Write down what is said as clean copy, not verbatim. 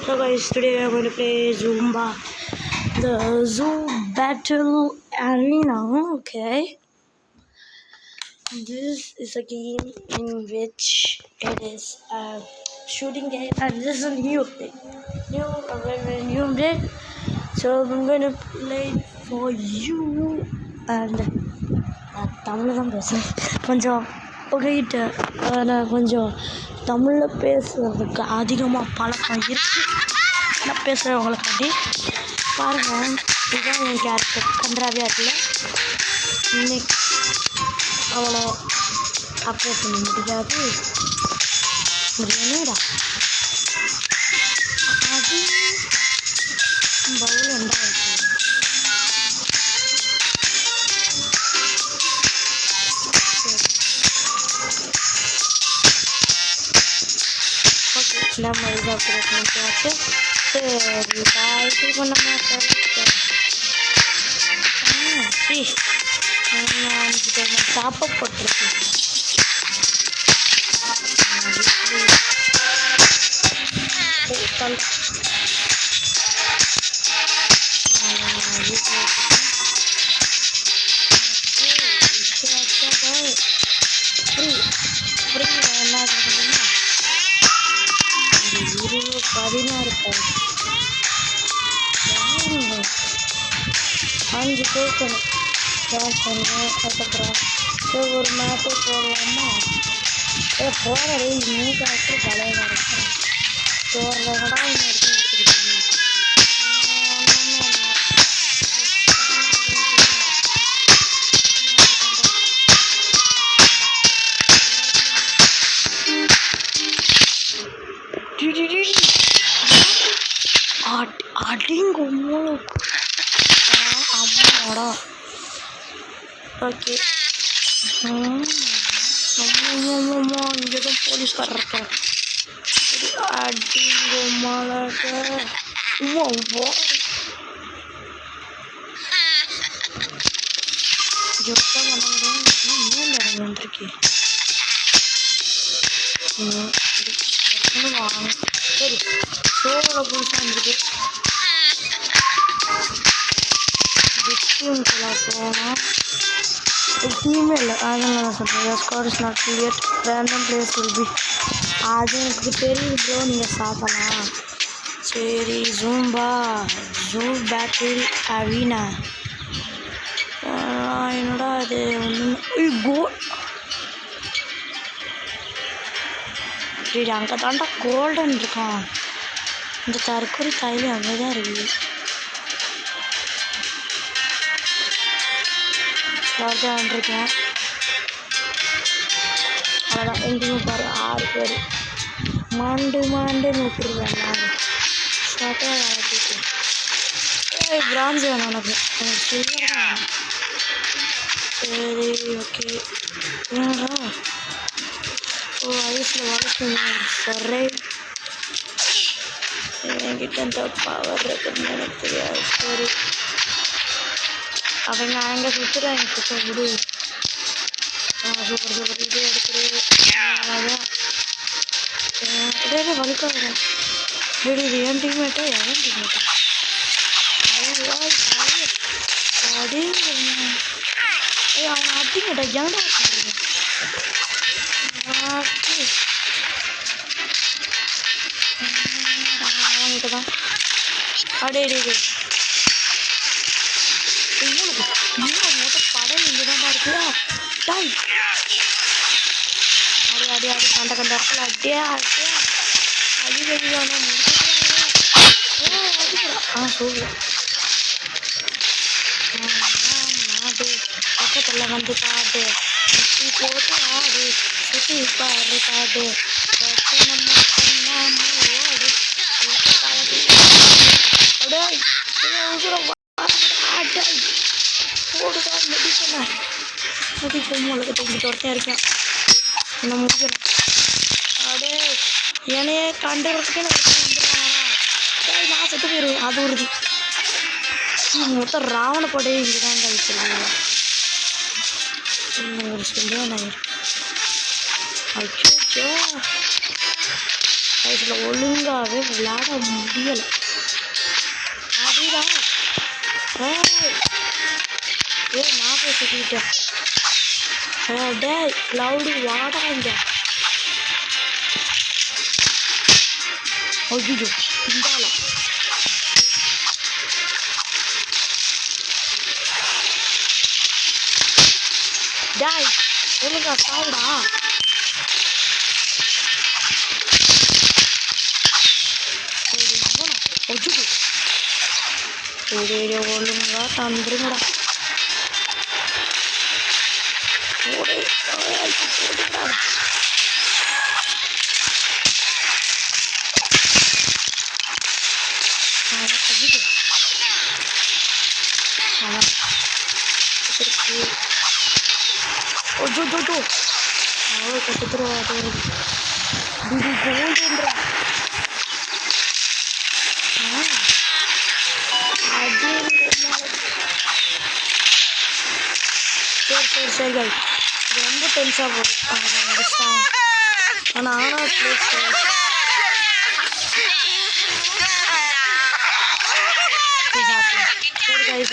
So guys, today we are going to play Zumba, the Zoo Battle Arena. Okay, this is a game in which it is a shooting game, and this is a new update. New update. So I'm going to play it for you, and தமிழில் தான் பேசுகிறேன் கொஞ்சம் உங்ககிட்ட நான் கொஞ்சம் தமிழில் பேசுகிறதுக்கு அதிகமாக பழக்கம் இருக்குது. நான் பேசுகிறவங்களுக்காண்டி பாருங்கள், இதுதான் என் கேரக்டர் கன்றாவியாக இருக்குல்ல. இன்னைக்கு அவளை அப்ளை பண்ண முடியாது முடியணுடா. அது பவுல் உண்டாயிருக்கு. நம்ம இதாக பண்ணியாச்சு. சரி இது பண்ண மாட்டேன். நான் டாப்அப் போட்டிருக்கேன். அஞ்சு கேட்கணும் கேஷ் பண்ணுறேன். அதுக்கப்புறம் சரி ஒரு மேப்பு போடலாமா? போகிறே நீ கரெக்டாக பழைய கரெக்டாக ஸ்டோரில் கூட இன்னும் எடுத்துக்கிட்டீங்க. அடிங்கோ அம்மாடா. ஓகே, இங்கே தான் போலீஸ்காரர் இருக்கார். அடிங்கோ மாலாட்ட ஜோக்காக பண்ண முடியும். மேல் இடம் வந்துருக்கேன் வாங்க. சரி, ஷோவில் புதுசாக வந்துருக்கு. விக்டிம் போனால் டீமே இல்லை, அதனால நான் சொல்கிறேன். Score is not clear, random place will be. அது எனக்கு தெரியுது ப்ரோ, நீங்கள் சாப்பிடலாம். சரி, ஜூம்பா ஜூ பேட்டில் அரீனா. என்னோட அது ஒன்று கோல். சரி, அங்கே தாண்டா கோல்டன் இருக்கான். இந்த தற்கொலை கையில் அங்கே தான் இருக்குது. தான் இருக்கேன். அவ்வளோதான், எங்கேயுமே பாரு 6 பேர் மாண்டு நூற்றுருவேன். நான் ஷார்ட்டாக வளர்த்துட்டு பிரான்ஸ் வேணும் எனக்கு சில்வர் தான். சரி ஓகே. என்னடா ஐஸில் வளர்க்கணும். சரி, என்கிட்ட இந்த பவர் இருக்குன்னு எனக்கு தெரியாது. சரி, அவங்க அங்கே சுற்றுறாங்க. சுற்ற விடு. சூப்பர் இது எடுத்துரு. அதான் இதே வலிக்காகிறேன். ரெடி, இது என் டீம்மேட்டா எவன் டீம்மேட்டா? அவனை அடிங்கட்டா. ஏன்டா பண்ணுறேன் அவன்கிட்ட தான். அடே படம் இங்கே தான் இருக்குதா? அடி கண்ட இடத்துல அடிக்கிறாங்க. சூப்பர். மாடு பக்கத்தில் வந்து பாடு, சுற்றி போட்டு ஆடு, சுற்றி பாடு பாடு, நம்ம ஓடு ஓடுதான் மெடிசன் முழுக்க துரத்தையாக இருக்கேன். நான் முடிக்கிறேன். அப்படியே என்னையே கண்டுறதுக்கே வந்துடுவானா? நான் செத்து போயிடுவேன். அது உறுதி. மொத்தம் ராவண படையே இங்கே தான் கழிச்சிருக்கீங்க. ஒரு சொல்லியா அச்சோ வயசில் ஒழுங்காகவே விளையாட முடியலை. அப்படிதான் நான் போய் சுற்றிக்கிட்டேன். டே க்ளவுடு வாடாங்க. ஐயோ இந்தால டாய் ஒழுங்கா சாவுடா. ஒழுங்கா தந்துருங்கடா. சரி ரொம்ப டென்ஸாக போகும். ஆனால் சரி guys,